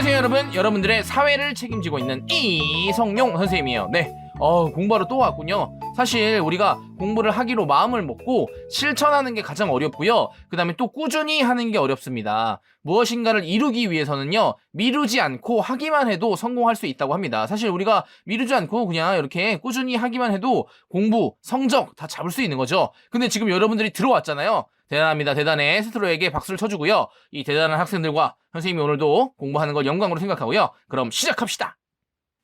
안녕하세요 여러분, 여러분들의 사회를 책임지고 있는 이성용 선생님이에요. 네, 공부하러 또 왔군요. 사실 우리가 공부를 하기로 마음을 먹고 실천하는 게 가장 어렵고요, 그 다음에 또 꾸준히 하는 게 어렵습니다. 무엇인가를 이루기 위해서는요, 미루지 않고 하기만 해도 성공할 수 있다고 합니다. 사실 우리가 미루지 않고 그냥 이렇게 꾸준히 하기만 해도 공부, 성적 다 잡을 수 있는 거죠. 근데 지금 여러분들이 들어왔잖아요. 대단합니다. 대단해. 스스로에게 박수를 쳐주고요. 이 대단한 학생들과 선생님이 오늘도 공부하는 걸 영광으로 생각하고요. 그럼 시작합시다.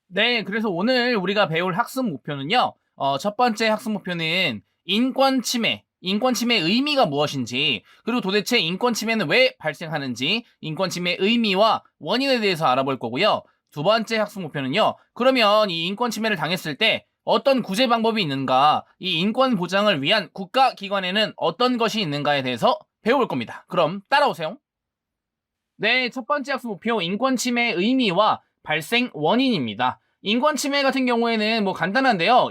네, 그래서 오늘 우리가 배울 학습 목표는요. 첫 번째 학습 목표는 인권 침해. 인권 침해의 의미가 무엇인지, 그리고 도대체 인권 침해는 왜 발생하는지, 인권 침해의 의미와 원인에 대해서 알아볼 거고요. 두 번째 학습 목표는요. 그러면 이 인권 침해를 당했을 때 어떤 구제 방법이 있는가, 이 인권 보장을 위한 국가기관에는 어떤 것이 있는가에 대해서 배워볼 겁니다. 그럼 따라오세요. 네, 첫 번째 학습 목표, 인권 침해의 의미와 발생 원인입니다. 인권 침해 같은 경우에는 뭐 간단한데요.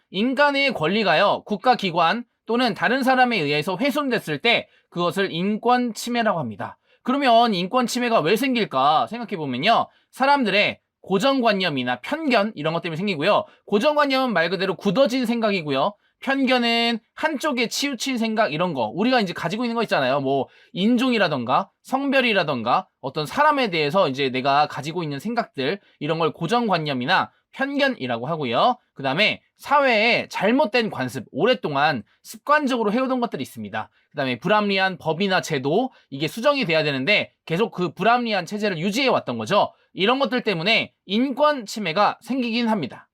인간의 권리가요, 국가기관 또는 다른 사람에 의해서 훼손됐을 때 그것을 인권 침해라고 합니다. 그러면 인권 침해가 왜 생길까 생각해보면요. 사람들의 고정관념이나 편견 이런 것 때문에 생기고요. 고정관념은 말 그대로 굳어진 생각이고요. 편견은 한쪽에 치우친 생각 이런 거, 우리가 이제 가지고 있는 거 있잖아요. 뭐 인종이라던가 성별이라던가 어떤 사람에 대해서 이제 내가 가지고 있는 생각들, 이런 걸 고정관념이나 편견이라고 하고요. 그 다음에 사회에 잘못된 관습, 오랫동안 습관적으로 해오던 것들이 있습니다. 그 다음에 불합리한 법이나 제도, 이게 수정이 돼야 되는데 계속 그 불합리한 체제를 유지해 왔던 거죠. 이런 것들 때문에 인권 침해가 생기긴 합니다.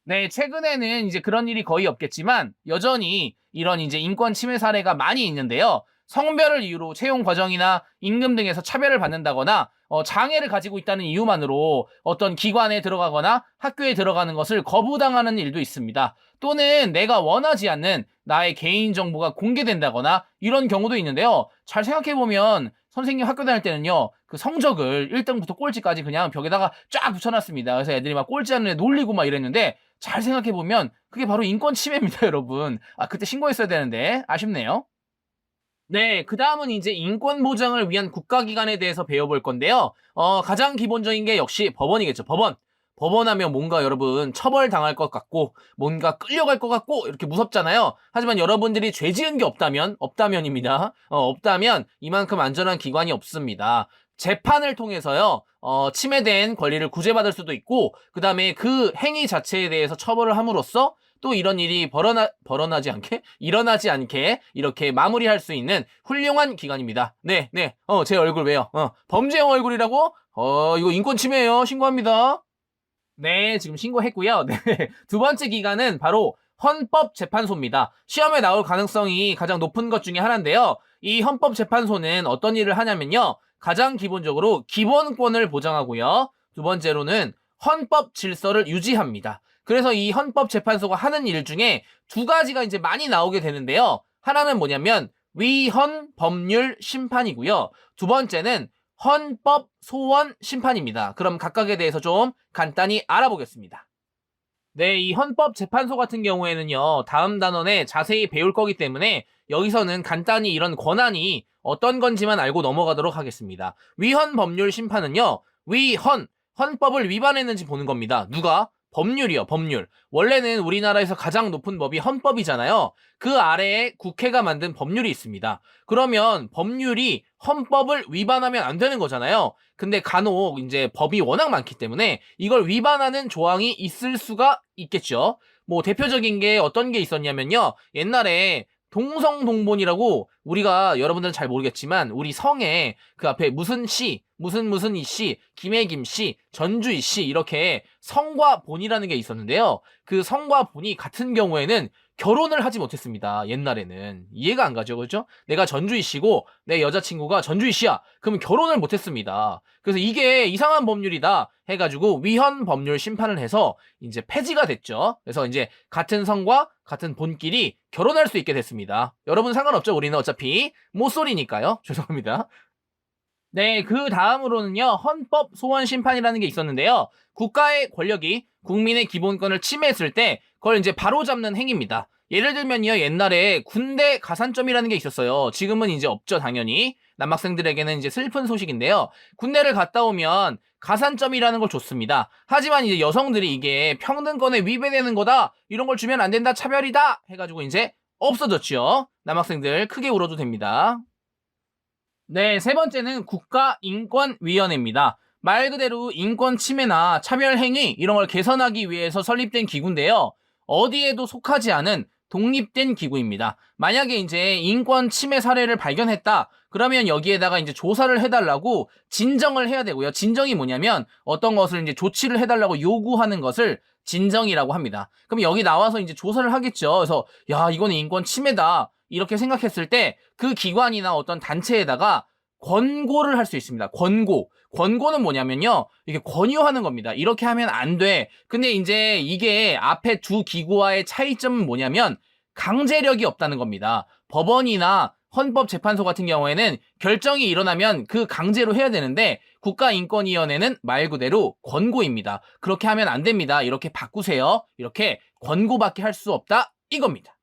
네, 최근에는 이제 그런 일이 거의 없겠지만 여전히 이런 이제 인권 침해 사례가 많이 있는데요. 성별을 이유로 채용 과정이나 임금 등에서 차별을 받는다거나 장애를 가지고 있다는 이유만으로 어떤 기관에 들어가거나 학교에 들어가는 것을 거부당하는 일도 있습니다. 또는 내가 원하지 않는 나의 개인정보가 공개된다거나 이런 경우도 있는데요. 잘 생각해보면 선생님 학교 다닐 때는요, 그 성적을 1등부터 꼴찌까지 그냥 벽에다가 쫙 붙여놨습니다. 그래서 애들이 막 꼴찌하는 애 놀리고 막 이랬는데, 잘 생각해보면 그게 바로 인권 침해입니다, 여러분. 그때 신고했어야 되는데 아쉽네요. 네, 그 다음은 이제 인권 보장을 위한 국가기관에 대해서 배워볼 건데요. 가장 기본적인 게 역시 법원이겠죠. 법원. 법원하면 뭔가 여러분 처벌당할 것 같고 뭔가 끌려갈 것 같고 이렇게 무섭잖아요. 하지만 여러분들이 죄 지은 게 없다면입니다. 없다면 이만큼 안전한 기관이 없습니다. 재판을 통해서요, 침해된 권리를 구제받을 수도 있고, 그 다음에 그 행위 자체에 대해서 처벌을 함으로써 또 이런 일이 일어나지 않게 이렇게 마무리할 수 있는 훌륭한 기관입니다. 네, 네. 제 얼굴 왜요? 범죄형 얼굴이라고? 이거 인권 침해예요. 신고합니다. 네, 지금 신고했고요. 네. 두 번째 기관은 바로 헌법재판소입니다. 시험에 나올 가능성이 가장 높은 것 중에 하나인데요. 이 헌법재판소는 어떤 일을 하냐면요. 가장 기본적으로 기본권을 보장하고요. 두 번째로는 헌법 질서를 유지합니다. 그래서 이 헌법재판소가 하는 일 중에 두 가지가 이제 많이 나오게 되는데요. 하나는 뭐냐면 위헌 법률 심판이고요. 두 번째는 헌법 소원 심판입니다. 그럼 각각에 대해서 좀 간단히 알아보겠습니다. 네, 이 헌법재판소 같은 경우에는요, 다음 단원에 자세히 배울 거기 때문에 여기서는 간단히 이런 권한이 어떤 건지만 알고 넘어가도록 하겠습니다. 위헌 법률 심판은요, 헌법을 위반했는지 보는 겁니다. 누가? 법률이요, 법률. 원래는 우리나라에서 가장 높은 법이 헌법이잖아요. 그 아래에 국회가 만든 법률이 있습니다. 그러면 법률이 헌법을 위반하면 안 되는 거잖아요. 근데 간혹 이제 법이 워낙 많기 때문에 이걸 위반하는 조항이 있을 수가 있겠죠. 뭐 대표적인 게 어떤 게 있었냐면요. 옛날에 동성동본이라고, 우리가 여러분들은 잘 모르겠지만 우리 성에 그 앞에 무슨 씨, 무슨 이 씨, 김해김 씨, 전주이 씨, 이렇게 성과 본이라는 게 있었는데요. 그 성과 본이 같은 경우에는 결혼을 하지 못했습니다. 옛날에는. 이해가 안 가죠, 그렇죠? 내가 전주이 씨고 내 여자친구가 전주이 씨야. 그러면 결혼을 못했습니다. 그래서 이게 이상한 법률이다 해가지고 위헌 법률 심판을 해서 이제 폐지가 됐죠. 그래서 이제 같은 성과 같은 본끼리 결혼할 수 있게 됐습니다. 여러분 상관없죠? 우리는 어차피 모쏠이니까요. 죄송합니다. 네, 그 다음으로는요, 헌법 소원 심판이라는 게 있었는데요. 국가의 권력이 국민의 기본권을 침해했을 때 그걸 이제 바로잡는 행위입니다. 예를 들면요, 옛날에 군대 가산점이라는 게 있었어요. 지금은 이제 없죠, 당연히. 남학생들에게는 이제 슬픈 소식인데요. 군대를 갔다 오면 가산점이라는 걸 줬습니다. 하지만 이제 여성들이 이게 평등권에 위배되는 거다, 이런 걸 주면 안 된다, 차별이다 해가지고 이제 없어졌죠. 남학생들 크게 울어도 됩니다. 네, 세 번째는 국가인권위원회입니다. 말 그대로 인권 침해나 차별 행위 이런 걸 개선하기 위해서 설립된 기구인데요. 어디에도 속하지 않은 독립된 기구입니다. 만약에 이제 인권 침해 사례를 발견했다, 그러면 여기에다가 이제 조사를 해달라고 진정을 해야 되고요. 진정이 뭐냐면 어떤 것을 이제 조치를 해달라고 요구하는 것을 진정이라고 합니다. 그럼 여기 나와서 이제 조사를 하겠죠. 그래서 야, 이거는 인권 침해다, 이렇게 생각했을 때 그 기관이나 어떤 단체에다가 권고를 할 수 있습니다. 권고는 뭐냐면요, 이게 권유하는 겁니다. 이렇게 하면 안 돼. 근데 이제 이게 앞에 두 기구와의 차이점은 뭐냐면 강제력이 없다는 겁니다. 법원이나 헌법재판소 같은 경우에는 결정이 일어나면 그 강제로 해야 되는데, 국가인권위원회는 말 그대로 권고입니다. 그렇게 하면 안 됩니다, 이렇게 바꾸세요, 이렇게 권고밖에 할 수 없다, 이겁니다.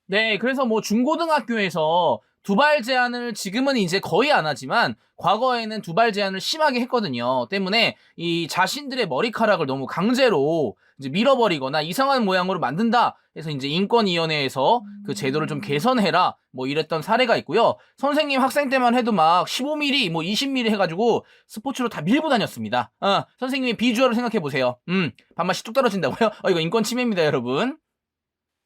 네, 그래서 뭐 중고등학교에서 두발 제한을 지금은 이제 거의 안 하지만 과거에는 두발 제한을 심하게 했거든요. 때문에 이 자신들의 머리카락을 너무 강제로 이제 밀어버리거나 이상한 모양으로 만든다 해서 이제 인권위원회에서 그 제도를 좀 개선해라, 뭐 이랬던 사례가 있고요. 선생님 학생 때만 해도 막 15mm, 뭐 20mm 해가지고 스포츠로 다 밀고 다녔습니다. 선생님의 비주얼을 생각해보세요. 밥맛이 뚝 떨어진다고요? 이거 인권 침해입니다, 여러분.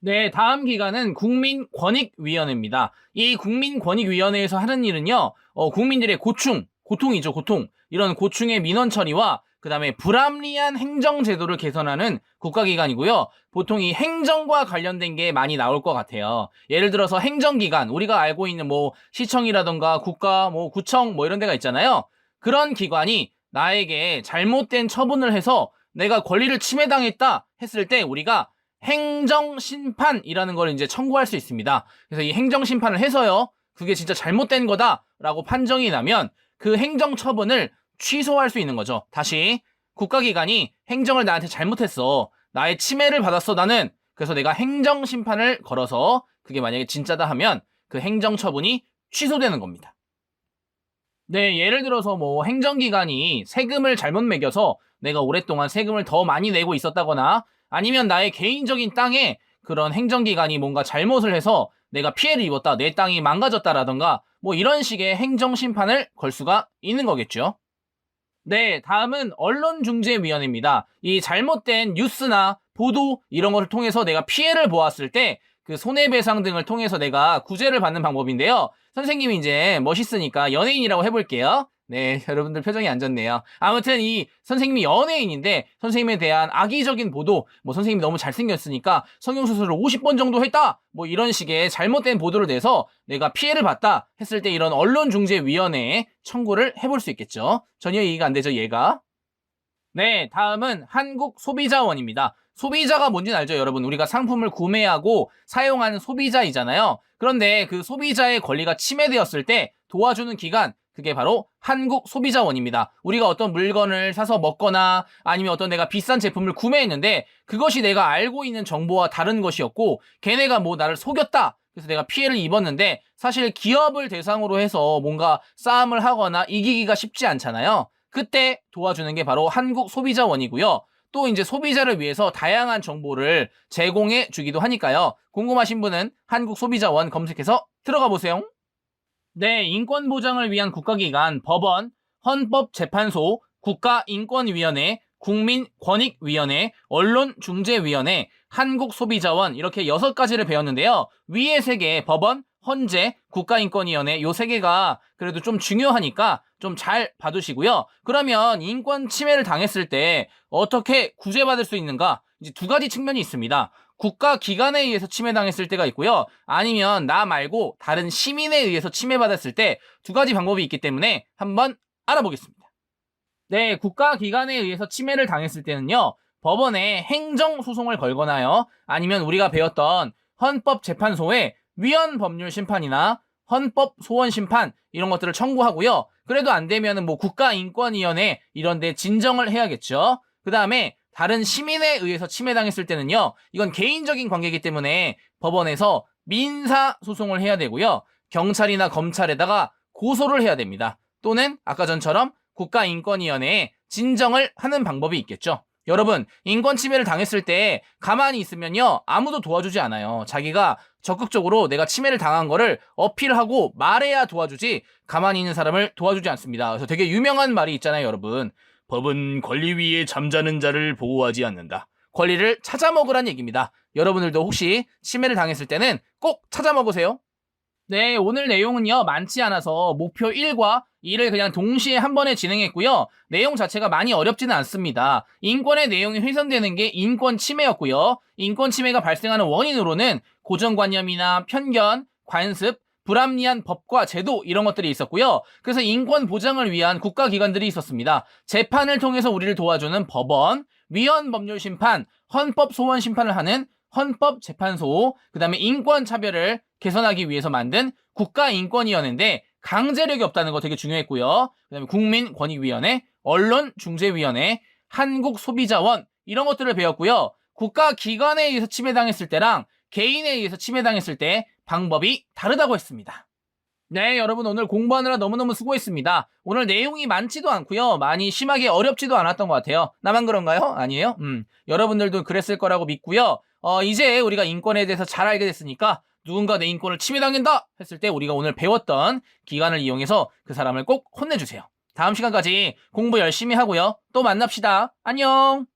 네, 다음 기관은 국민권익위원회입니다. 이 국민권익위원회에서 하는 일은요, 국민들의 고통이죠, 고통. 이런 고충의 민원 처리와 그 다음에 불합리한 행정제도를 개선하는 국가기관이고요. 보통 이 행정과 관련된 게 많이 나올 것 같아요. 예를 들어서 행정기관, 우리가 알고 있는 뭐 시청이라던가 국가, 뭐 구청, 뭐 이런 데가 있잖아요. 그런 기관이 나에게 잘못된 처분을 해서 내가 권리를 침해당했다 했을 때 우리가 행정심판이라는 걸 이제 청구할 수 있습니다. 그래서 이 행정심판을 해서요, 그게 진짜 잘못된 거다라고 판정이 나면 그 행정처분을 취소할 수 있는 거죠. 다시, 국가기관이 행정을 나한테 잘못했어, 나의 침해를 받았어 나는, 그래서 내가 행정심판을 걸어서 그게 만약에 진짜다 하면 그 행정처분이 취소되는 겁니다. 네, 예를 들어서 뭐 행정기관이 세금을 잘못 매겨서 내가 오랫동안 세금을 더 많이 내고 있었다거나, 아니면 나의 개인적인 땅에 그런 행정기관이 뭔가 잘못을 해서 내가 피해를 입었다, 내 땅이 망가졌다라던가 뭐 이런 식의 행정심판을 걸 수가 있는 거겠죠. 네, 다음은 언론중재위원회입니다. 이 잘못된 뉴스나 보도 이런 것을 통해서 내가 피해를 보았을 때 그 손해배상 등을 통해서 내가 구제를 받는 방법인데요. 선생님이 이제 멋있으니까 연예인이라고 해볼게요. 네, 여러분들 표정이 안 좋네요. 아무튼 이 선생님이 연예인인데 선생님에 대한 악의적인 보도, 뭐 선생님이 너무 잘생겼으니까 성형수술을 50번 정도 했다, 뭐 이런 식의 잘못된 보도를 내서 내가 피해를 봤다 했을 때 이런 언론중재위원회에 청구를 해볼 수 있겠죠. 전혀 이해가 안 되죠, 얘가. 네, 다음은 한국소비자원입니다. 소비자가 뭔지는 알죠, 여러분? 우리가 상품을 구매하고 사용하는 소비자이잖아요. 그런데 그 소비자의 권리가 침해되었을 때 도와주는 기관, 그게 바로 한국소비자원입니다. 우리가 어떤 물건을 사서 먹거나 아니면 어떤 내가 비싼 제품을 구매했는데 그것이 내가 알고 있는 정보와 다른 것이었고 걔네가 뭐 나를 속였다, 그래서 내가 피해를 입었는데 사실 기업을 대상으로 해서 뭔가 싸움을 하거나 이기기가 쉽지 않잖아요. 그때 도와주는 게 바로 한국소비자원이고요. 또 이제 소비자를 위해서 다양한 정보를 제공해 주기도 하니까요. 궁금하신 분은 한국소비자원 검색해서 들어가 보세요. 네, 인권 보장을 위한 국가기관, 법원, 헌법재판소, 국가인권위원회, 국민권익위원회, 언론중재위원회, 한국소비자원, 이렇게 6가지를 배웠는데요. 위에 3개, 법원, 헌재, 국가인권위원회, 요 3개가 그래도 좀 중요하니까 좀 잘 봐두시고요. 그러면 인권 침해를 당했을 때 어떻게 구제받을 수 있는가? 이제 2가지 측면이 있습니다. 국가기관에 의해서 침해당했을 때가 있고요. 아니면 나 말고 다른 시민에 의해서 침해받았을 때 2가지 방법이 있기 때문에 한번 알아보겠습니다. 네, 국가기관에 의해서 침해를 당했을 때는요, 법원에 행정소송을 걸거나요, 아니면 우리가 배웠던 헌법재판소에 위헌법률심판이나 헌법소원심판 이런 것들을 청구하고요. 그래도 안 되면 뭐 국가인권위원회 이런 데 진정을 해야겠죠. 그 다음에 다른 시민에 의해서 침해당했을 때는요, 이건 개인적인 관계이기 때문에 법원에서 민사 소송을 해야 되고요, 경찰이나 검찰에다가 고소를 해야 됩니다. 또는 아까 전처럼 국가인권위원회에 진정을 하는 방법이 있겠죠. 여러분, 인권 침해를 당했을 때 가만히 있으면요, 아무도 도와주지 않아요. 자기가 적극적으로 내가 침해를 당한 거를 어필하고 말해야 도와주지, 가만히 있는 사람을 도와주지 않습니다. 그래서 되게 유명한 말이 있잖아요, 여러분. 법은 권리 위에 잠자는 자를 보호하지 않는다. 권리를 찾아먹으란 얘기입니다. 여러분들도 혹시 침해를 당했을 때는 꼭 찾아먹으세요. 네, 오늘 내용은요, 많지 않아서 목표 1과 2를 그냥 동시에 한 번에 진행했고요. 내용 자체가 많이 어렵지는 않습니다. 인권의 내용이 훼손되는 게 인권 침해였고요. 인권 침해가 발생하는 원인으로는 고정관념이나 편견, 관습, 불합리한 법과 제도 이런 것들이 있었고요. 그래서 인권 보장을 위한 국가기관들이 있었습니다. 재판을 통해서 우리를 도와주는 법원, 위헌법률심판, 헌법소원심판을 하는 헌법재판소, 그 다음에 인권차별을 개선하기 위해서 만든 국가인권위원회인데 강제력이 없다는 거 되게 중요했고요. 그 다음에 국민권익위원회, 언론중재위원회, 한국소비자원 이런 것들을 배웠고요. 국가기관에 의해서 침해당했을 때랑 개인에 의해서 침해당했을 때 방법이 다르다고 했습니다. 네, 여러분 오늘 공부하느라 너무너무 수고했습니다. 오늘 내용이 많지도 않고요. 많이 심하게 어렵지도 않았던 것 같아요. 나만 그런가요? 아니에요? 여러분들도 그랬을 거라고 믿고요. 이제 우리가 인권에 대해서 잘 알게 됐으니까 누군가 내 인권을 침해당한다 했을 때 우리가 오늘 배웠던 기간을 이용해서 그 사람을 꼭 혼내주세요. 다음 시간까지 공부 열심히 하고요. 또 만납시다. 안녕!